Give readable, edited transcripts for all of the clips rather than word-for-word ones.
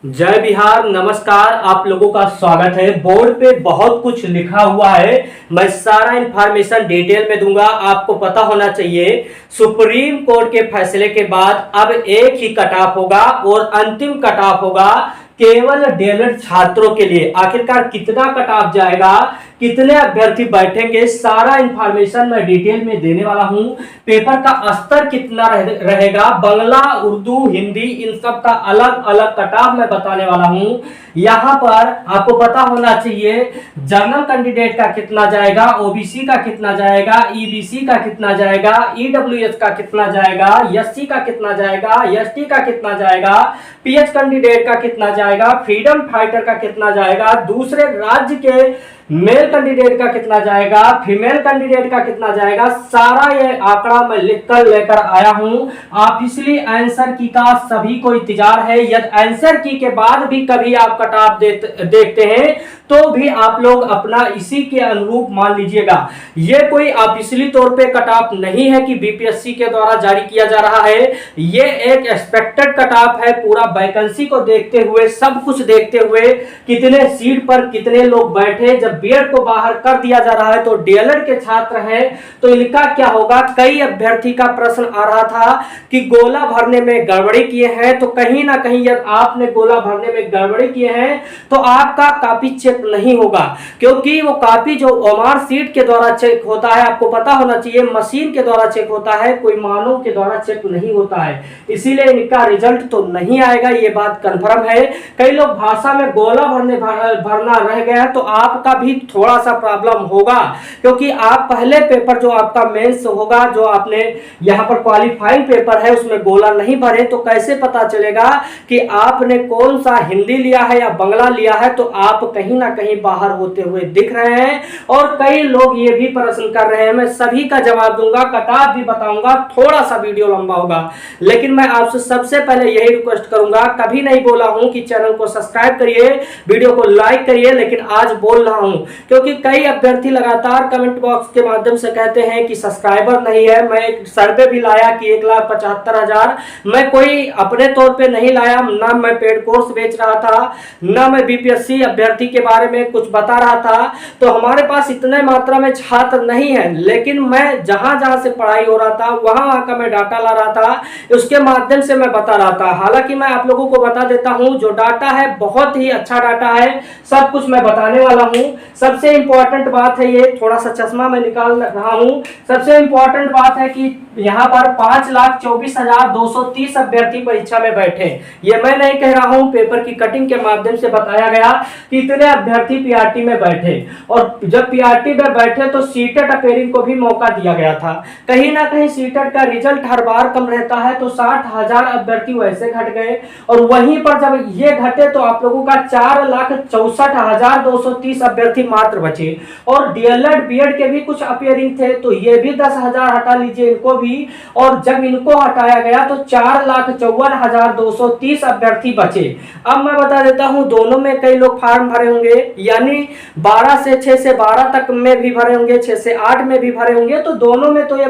जय बिहार। नमस्कार, आप लोगों का स्वागत है। बोर्ड पे बहुत कुछ लिखा हुआ है, मैं सारा इंफॉर्मेशन डिटेल में दूंगा। आपको पता होना चाहिए सुप्रीम कोर्ट के फैसले के बाद अब एक ही कट ऑफ होगा और अंतिम कट ऑफ होगा केवल डीएलएड छात्रों के लिए। आखिरकार कितना कट ऑफ जाएगा, कितने अभ्यर्थी बैठेंगे, सारा इंफॉर्मेशन मैं डिटेल में देने वाला हूं। पेपर का स्तर कितना रहेगा, बांग्ला, उर्दू, हिंदी, इन सब का अलग अलग कट ऑफ मैं बताने वाला हूं। यहां पर आपको पता होना चाहिए जनरल कैंडिडेट का कितना जाएगा, ओबीसी का कितना जाएगा, ईबीसी का कितना जाएगा, ईडब्ल्यूएस का कितना जाएगा, एससी का कितना जाएगा, एसटी का कितना जाएगा, पीएच कैंडिडेट का कितना जाएगा, फ्रीडम फाइटर का कितना जाएगा, दूसरे राज्य के मेल कैंडिडेट का कितना जाएगा, फीमेल कैंडिडेट का कितना जाएगा, सारा ये आंकड़ा मैं लिखकर लेकर आया हूं। ऑफिशियली आंसर की का सभी को इंतजार है। यदि आंसर की के बाद भी कभी आप कट ऑफ देखते हैं तो भी आप लोग अपना इसी के अनुरूप मान लीजिएगा। ये कोई ऑफिशियली तौर पे कट ऑफ नहीं है कि बीपीएससी के द्वारा जारी किया जा रहा है। ये एक एक्सपेक्टेड कट ऑफ है, पूरा वैकेंसी को देखते हुए, सब कुछ देखते हुए, कितने सीट पर कितने लोग बैठे। जब बीएड को बाहर कर दिया जा रहा है तो डीएलएड के छात्र हैं तो इनका क्या होगा। कई अभ्यर्थी का प्रश्न आ रहा था कि गोला भरने में गड़बड़ी किए हैं, तो कहीं ना कहीं यदि आपने गोला भरने में गड़बड़ी किए हैं तो आपका कॉपी चेक नहीं होगा, क्योंकि वो कॉपी जो ओमार सीट के द्वारा चेक होता है, आपको पता होना चाहिए मशीन के द्वारा चेक होता है, कोई मानव के द्वारा चेक नहीं होता है। इसीलिए इनका रिजल्ट तो नहीं आएगा, ये बात कंफर्म है। कई लोग भाषा में गोला भरना रह गया है तो आपका भी थोड़ा सा प्रॉब्लम होगा, क्योंकि आप पहले पेपर जो आपका मेंस होगा, जो आपने यहाँ पर क्वालिफाइंग पेपर है उसमें गोला नहीं भरे तो कैसे पता चलेगा कि आपने कौन सा हिंदी लिया है या बांग्ला लिया है। तो आप कहीं ना कहीं बाहर होते हुए दिख रहे हैं और कई लोग ये भी प्रश्न कर रहे हैं। मैं सभी का जवाब दूंगा, कट ऑफ भी बताऊंगा। थोड़ा सा वीडियो लंबा होगा, लेकिन मैं आपसे सबसे पहले यही रिक्वेस्ट करूंगा, कभी नहीं बोला हूं कि चैनल को सब्सक्राइब करिए, वीडियो को लाइक करिए, लेकिन आज बोल रहा हूं क्योंकि कई अभ्यर्थी लगातार कमेंट बॉक्स के माध्यम से कहते हैं कि सब्सक्राइबर नहीं है। मैं एक सर्वे भी लाया कि 1,75,000, मैं कोई अपने तौर पे नहीं लाया, ना मैं पेड कोर्स बेच रहा था, ना मैं बीपीएससी अभ्यर्थी के बारे में कुछ बता रहा था। तो हमारे पास इतने मात्रा में छात्र नहीं है, लेकिन मैं जहां जहां से पढ़ाई हो रहा था वहां का मैं डाटा ला रहा था, उसके माध्यम से मैं बता रहा था। हालांकि मैं आप लोगों को बता देता हूं, जो डाटा है बहुत ही अच्छा डाटा है, सब कुछ मैं बताने वाला हूं। सबसे इंपॉर्टेंट बात है, ये थोड़ा सा चश्मा मैं निकाल रहा हूं, सबसे इंपॉर्टेंट बात है कि यहाँ पर 5,24,230 अभ्यर्थी परीक्षा में बैठे। ये मैं नहीं कह रहा हूं, पेपर की कटिंग के माध्यम से बताया गया कि इतने अभ्यर्थी पीआरटी में बैठे, और जब पीआरटी में बैठे तो सीटेट अपेयरिंग को भी मौका दिया गया था। कहीं ना कहीं सीटेट का रिजल्ट हर बार कम रहता है, तो 60,000 अभ्यर्थी वैसे घट गए, और वहीं पर जब ये घटे तो आप लोगों का 4,64,230 अभ्यर्थी मात्र बचे। और डीएलएड बीएड के भी कुछ अपेयरिंग थे, तो ये भी 10,000 हटा लीजिए इनको भी, और जब इनको हटाया गया तो 4,54,230 अभ्यर्थी बचे। अब मैं बता देता हूं, दोनों में कई लोग फॉर्म भरे होंगे, यानी 6 से 12 तक में भी भरे होंगे, 6 से 8 में भी भरे होंगे, तो दोनों में तो ये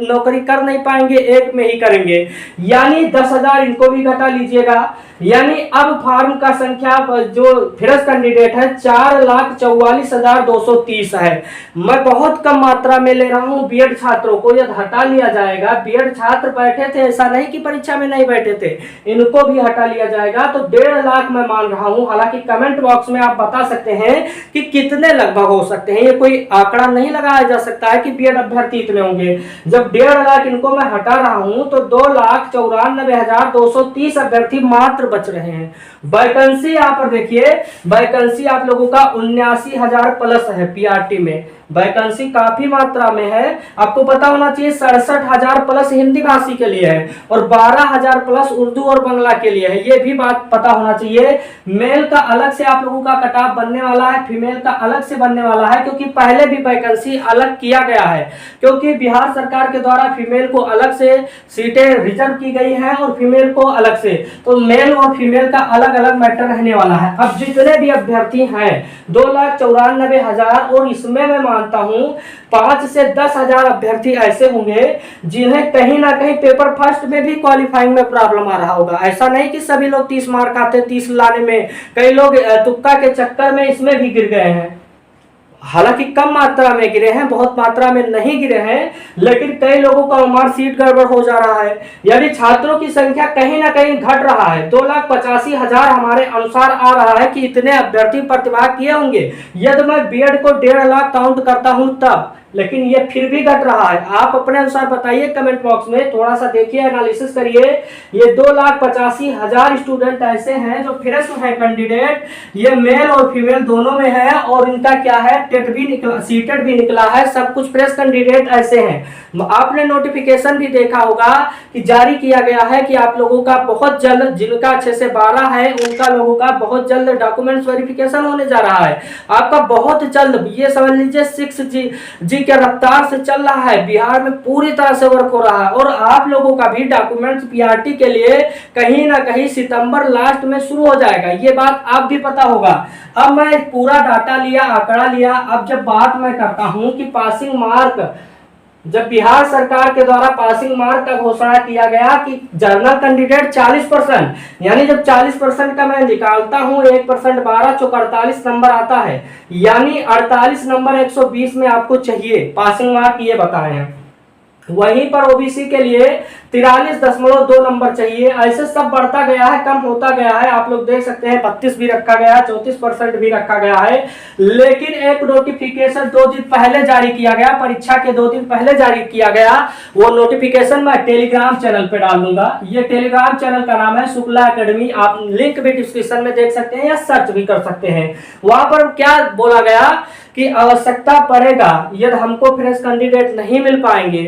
नौकरी कर नहीं पाएंगे, एक में ही करेंगे, यानी 10,000 इनको भी घटा लीजिएगा। यानी अब फॉर्म का संख्या जो फ्रेश कैंडिडेट है 4,44,230 है। मैं बहुत कम मात्रा में ले रहा हूं बीएड छात्रों को, यदि हटा लिया जाएगा, बीएड छात्र बैठे थे, ऐसा नहीं कि परीक्षा में नहीं बैठे थे, इनको भी हटा लिया जाएगा तो 1.5 लाख मैं मान रहा हूं। हालांकि कमेंट बॉक्स में आप बता सकते हैं कि कितने लगभग हो सकते हैं, ये कोई आंकड़ा नहीं लगाया जा सकता है कि बीएड अभ्यर्थी इतने होंगे। जब 1.5 लाख इनको मैं हटा रहा हूं तो 2,94,230 अभ्यर्थी मात्र बच रहे हैं। वैकेंसी यहाँ पर देखिए, वैकेंसी आप लोगों का 79,000 प्लस है पीआरटी में, वैकेंसी काफी मात्रा में है। आपको पता होना चाहिए 67,000 प्लस हिंदी भाषी के लिए है और 12,000 प्लस उर्दू और बांग्ला के लिए है, ये भी बात पता होना चाहिए। मेल का अलग से आप लोगों का कट ऑफ बनने वाला है, फीमेल का अलग से बनने वाला है, क्योंकि पहले भी वैकेंसी अलग किया गया है, क्योंकि बिहार सरकार के द्वारा फीमेल को अलग से सीटें रिजर्व की गई हैं और फीमेल को अलग से, तो मेल और फीमेल का अलग अलग मैटर रहने वाला है। अब जितने भी अभ्यर्थी हैं 2,94,000, और इसमें मैं मानता हूँ 5 से 10,000 अभ्यर्थी ऐसे होंगे जिन्हें कहीं ना कहीं पेपर फर्स्ट में भी क्वालिफाइंग में प्रॉब्लम आ रहा होगा। ऐसा नहीं कि सभी लोग 30 मार्क आते, 30 लाने में, कई लोग तुक्का के चक्कर में इसमें भी गिर गए हैं। हालांकि कम मात्रा में गिरे हैं, बहुत मात्रा में नहीं गिरे हैं, लेकिन कई लोगों का मार्कशीट गड़बड़ हो जा रहा है। यदि छात्रों की संख्या कहीं ना कहीं घट रहा है, 2,85,000 हमारे अनुसार आ रहा है कि इतने अभ्यर्थी प्रतिभाग किए होंगे। यदि मैं बीएड को 1.5 लाख काउंट करता हूं तब, लेकिन ये फिर भी घट रहा है। आप अपने अनुसार बताइए कमेंट बॉक्स में, थोड़ा सा देखिए, एनालिसिस करिए। ये 2,85,000 स्टूडेंट ऐसे हैं जो फ्रेश है कैंडिडेट, ये मेल और फीमेल दोनों में है, और इनका क्या है, टेट भी निकला, सीटेट भी निकला है, सब कुछ फ्रेश कैंडिडेट ऐसे हैं। आपने नोटिफिकेशन भी देखा होगा कि जारी किया गया है कि आप लोगों का बहुत जल्द, जिनका 6 से 12 है उनका लोगों का बहुत जल्द डॉक्यूमेंट्स वेरिफिकेशन होने जा रहा है। आपका बहुत जल्द, ये समझ लीजिए 6G के रफ्तार से चल रहा है, बिहार में पूरी तरह से वर्क हो रहा है। और आप लोगों का भी डॉक्यूमेंट्स पीआरटी के लिए कहीं ना कहीं सितंबर लास्ट में शुरू हो जाएगा, ये बात आप भी पता होगा। अब मैं पूरा डाटा लिया, आंकड़ा लिया। अब जब बात मैं करता हूं कि पासिंग मार्क, जब बिहार सरकार के द्वारा पासिंग मार्क का घोषणा किया गया कि जनरल कैंडिडेट 40%, यानी जब 40% का मैं निकालता हूं 1% 12 चौक 48 नंबर आता है, यानी 48 नंबर 120 में आपको चाहिए पासिंग मार्क, ये बताए हैं। वहीं पर ओबीसी के लिए 43.2 नंबर चाहिए। ऐसे सब बढ़ता गया है, कम होता गया है। आप लोग देख सकते हैं 32 भी रखा गया है, 34% भी रखा गया है। लेकिन एक नोटिफिकेशन 2 दिन पहले जारी किया गया, परीक्षा के 2 दिन पहले जारी किया गया। वो नोटिफिकेशन मैं टेलीग्राम चैनल पे डाल दूंगा। ये टेलीग्राम चैनल का नाम है शुक्ला एकेडमी, आप लिंक भी डिस्क्रिप्शन में देख सकते हैं या सर्च भी कर सकते हैं। वहां पर क्या बोला गया कि आवश्यकता पड़ेगा यदि हमको फ्रेश कैंडिडेट नहीं मिल पाएंगे,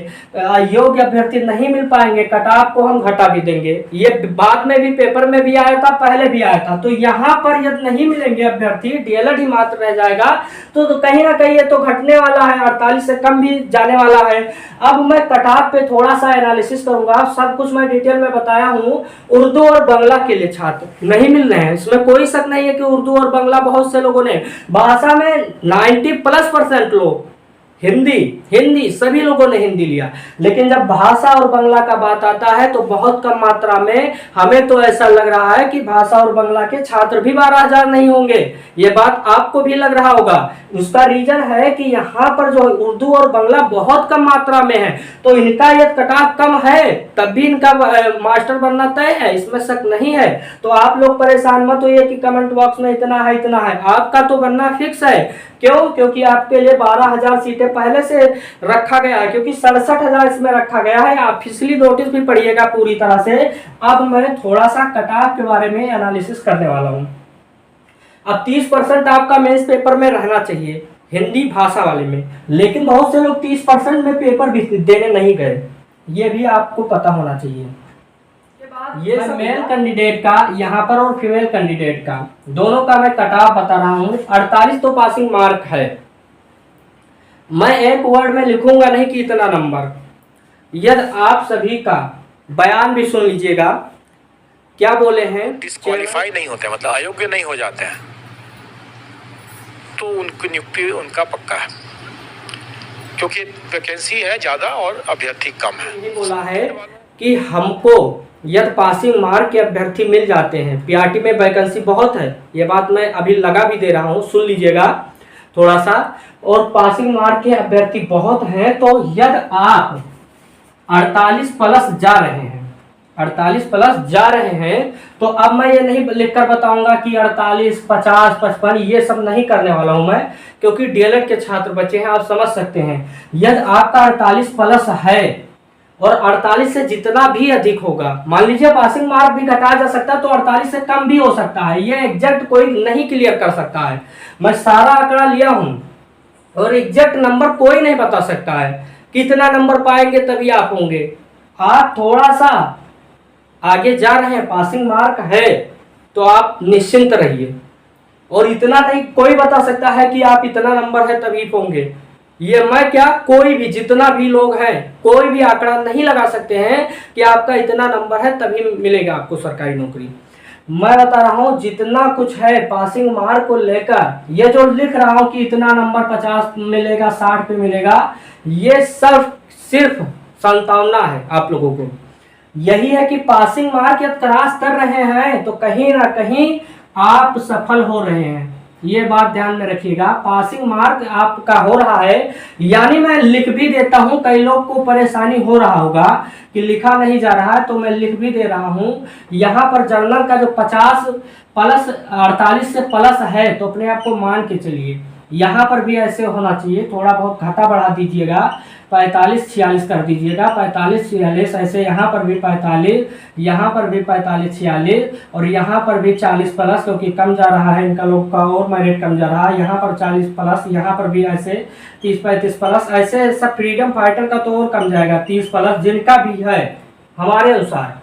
योग्य अभ्यर्थी नहीं मिल पाएंगे, कटाव को हम घटा भी देंगे। ये बाद में भी पेपर में भी आया था, पहले भी आया था। तो यहाँ पर यदि नहीं मिलेंगे अभ्यर्थी, डीएलएड ही मात्र रह जाएगा, तो कहीं ना कहीं ये तो घटने वाला है, 48 से कम भी जाने वाला है। अब मैं कटाव पे थोड़ा सा एनालिसिस करूंगा, सब कुछ मैं डिटेल में बताया हूँ। उर्दू और बांग्ला के लिए छात्र नहीं मिल रहे हैं, इसमें कोई शक नहीं है कि उर्दू और बांग्ला बहुत से लोगों ने, भाषा में 90+% लोग, हिंदी सभी लोगों ने हिंदी लिया, लेकिन जब भाषा और बांग्ला का बात आता है तो बहुत कम मात्रा में, हमें तो ऐसा लग रहा है कि भाषा और बांग्ला के छात्र भी 12,000 नहीं होंगे। ये बात आपको भी लग रहा होगा। उसका रीजन है कि यहाँ पर जो उर्दू और बांग्ला बहुत कम मात्रा में है, तो इनका यदि कटाव कम है तब भी इनका मास्टर बनना तय है, इसमें शक नहीं है। तो आप लोग परेशान मत होइए कि कमेंट बॉक्स में इतना है इतना है, आपका तो बनना फिक्स है। क्यों? क्योंकि आपके लिए 12,000 सीटें पहले से रखा गया है, क्योंकि 67,000 इसमें रखा गया है। आप ऑफिशियली नोटिस भी पढ़िएगा पूरी तरह से। अब मैं थोड़ा सा कटाव के बारे में एनालिसिस करने वाला हूं। अब 30% आपका मेंस पेपर में रहना चाहिए हिंदी भाषा वाले में, लेकिन बहुत से लोग 30% में पेपर भी देने नहीं गए, ये भी आपको पता होना चाहिए। ये सब मेल कैंडिडेट का यहाँ पर और फीमेल कैंडिडेट का दोनों का मैं कटाव बता रहा हूँ। 48 तो पासिंग मार्क है, मैं एक वर्ड में लिखूंगा नहीं कि इतना नंबर। यदि आप सभी का बयान भी सुन लीजिएगा, क्या बोले हैं, डिस्क्वालीफाई नहीं होते, मतलब अयोग्य नहीं हो जाते हैं, तो उनकी नियुक्ति उनका पक्का है, क्योंकि वैकेंसी है ज्यादा और अभ्यर्थी कम है। ये बोला है कि हमको यदि पासिंग मार्क के अभ्यर्थी मिल जाते हैं, पीआरटी में वैकेंसी बहुत है, ये बात मैं अभी लगा भी दे रहा हूँ, सुन लीजिएगा थोड़ा सा, और पासिंग मार्क के अभ्यर्थी बहुत हैं, तो यदि आप 48+ जा रहे हैं, 48+ जा रहे हैं, तो अब मैं ये नहीं लिखकर बताऊंगा कि 48, 50, 55, ये सब नहीं करने वाला हूं मैं, क्योंकि डीएलएड के छात्र बचे हैं, आप समझ सकते हैं। यदि आपका 48+ है और 48 से जितना भी अधिक होगा, मान लीजिए पासिंग मार्क भी घटाया जा सकता है, तो 48 से कम भी हो सकता है, ये एग्जैक्ट कोई नहीं क्लियर कर सकता है। मैं सारा आंकड़ा लिया हूं और एग्जैक्ट नंबर कोई नहीं बता सकता है, कितना नंबर पाएंगे तभी आप होंगे। आप थोड़ा सा आगे जा रहे हैं, पासिंग मार्क है तो आप निश्चिंत रहिए, और इतना नहीं कोई बता सकता है कि आप इतना नंबर है तभी होंगे। ये मैं क्या, कोई भी, जितना भी लोग हैं, कोई भी आंकड़ा नहीं लगा सकते हैं कि आपका इतना नंबर है तभी मिलेगा आपको सरकारी नौकरी। मैं बता रहा हूँ जितना कुछ है पासिंग मार्क को लेकर, ये जो लिख रहा हूँ कि इतना नंबर 50 मिलेगा, 60 पे मिलेगा, ये सब सिर्फ संतावना है आप लोगों को। यही है कि पासिंग मार्क यदि क्रॉस कर रहे हैं तो कहीं ना कहीं आप सफल हो रहे हैं। ये बात ध्यान में रखिएगा, पासिंग मार्क आपका हो रहा है, यानी मैं लिख भी देता हूं, कई लोग को परेशानी हो रहा होगा कि लिखा नहीं जा रहा है, तो मैं लिख भी दे रहा हूं। यहाँ पर जर्नल का जो 50 प्लस 48 से प्लस है तो अपने आप को मान के चलिए, यहाँ पर भी ऐसे होना चाहिए, थोड़ा बहुत घटा बढ़ा दीजिएगा, 45-46 कर दीजिएगा, 45-46 ऐसे, यहाँ पर भी 45, यहाँ पर भी 45-46 और यहाँ पर भी 40 प्लस, क्योंकि कम जा रहा है इनका लोग का और मेरिट कम जा रहा है, यहाँ पर 40 प्लस, यहाँ पर भी ऐसे 30-35 प्लस, ऐसे सब फ्रीडम फाइटर का तो और कम जाएगा 30 प्लस, जिनका भी है हमारे अनुसार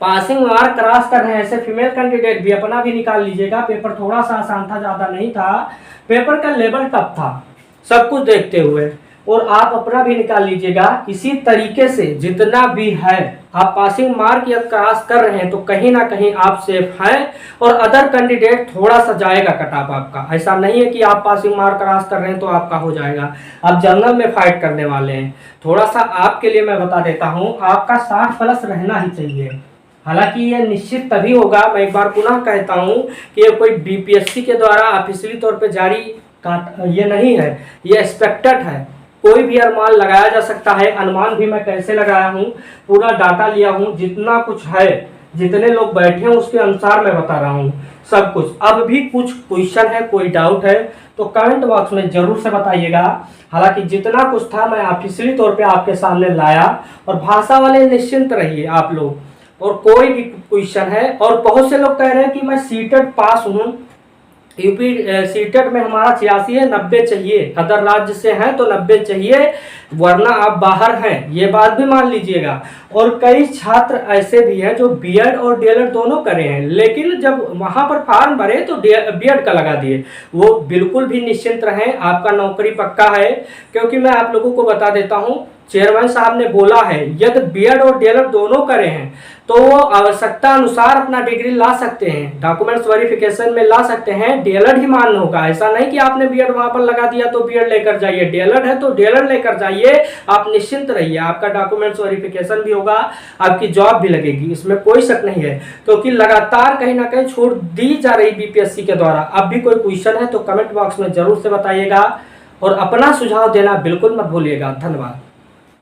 पासिंग मार्क क्रॉस कर रहे हैं। ऐसे फीमेल कैंडिडेट भी अपना भी निकाल लीजिएगा, पेपर थोड़ा सा आसान था, ज़्यादा नहीं था, पेपर का लेवल टफ था सब कुछ देखते हुए, और आप अपना भी निकाल लीजिएगा। इसी तरीके से जितना भी है आप पासिंग मार्क यदि क्रॉस कर रहे हैं तो कहीं ना कहीं आप सेफ हैं, और अदर कैंडिडेट थोड़ा सा जाएगा कट ऑफ आपका। ऐसा नहीं है कि आप पासिंग मार्क क्रॉस कर रहे हैं तो आपका हो जाएगा, आप जनरल में फाइट करने वाले हैं। थोड़ा सा आपके लिए मैं बता देता हूँ, आपका 60 प्लस रहना ही चाहिए। हालांकि ये निश्चित तभी होगा, मैं एक बार पुनः कहता हूँ कि ये कोई बीपीएससी के द्वारा ऑफिशियली तौर पे जारी ये नहीं है, ये एक्सपेक्टेड है। कोई भी अनुमान लगाया जा सकता है, अनुमान भी मैं कैसे लगाया हूँ, पूरा डाटा लिया हूँ, जितना कुछ है, जितने लोग बैठे हैं उसके अनुसार मैं बता रहा हूँ सब कुछ। अब भी कुछ क्वेश्चन है, कोई डाउट है तो कमेंट बॉक्स में जरूर से बताइएगा। हालांकि जितना कुछ था मैं ऑफिशियली तौर पे आपके सामने लाया, और भाषा वाले निश्चिंत रहिए आप लोग, और कोई भी क्वेश्चन है। और बहुत से लोग कह रहे हैं कि मैं सीटेट पास हूँ, यूपी सीटेट में हमारा 86 है, 90 चाहिए, अदर राज्य से हैं तो 90 चाहिए, वरना आप बाहर हैं, ये बात भी मान लीजिएगा। और कई छात्र ऐसे भी हैं जो बीएड और डीएलएड दोनों करे हैं, लेकिन जब वहाँ पर फॉर्म भरे तो बीएड का लगा दिए। वो बिल्कुल भी निश्चिंत रहें, आपका नौकरी पक्का है, क्योंकि मैं आप लोगों को बता देता हूँ, चेयरमैन साहब ने बोला है यदि बीएड और डीएलएड दोनों करे हैं तो वो आवश्यकता अनुसार अपना डिग्री ला सकते हैं, डॉक्यूमेंट्स वेरिफिकेशन में ला सकते हैं, डीएलएड ही मान्य होगा। ऐसा नहीं कि आपने बीएड वहां पर लगा दिया तो बीएड लेकर जाइए, डीएलएड है तो डीएलएड लेकर जाइए, आप निश्चिंत रहिए, आपका डॉक्यूमेंट्स वेरिफिकेशन भी होगा, आपकी जॉब भी लगेगी, इसमें कोई शक नहीं है। क्योंकि लगातार कहीं ना कहीं छूट दी जा रही बीपीएससी के द्वारा। अब भी कोई क्वेश्चन है तो कमेंट बॉक्स में जरूर से बताइएगा, और अपना सुझाव देना बिल्कुल मत भूलिएगा। धन्यवाद।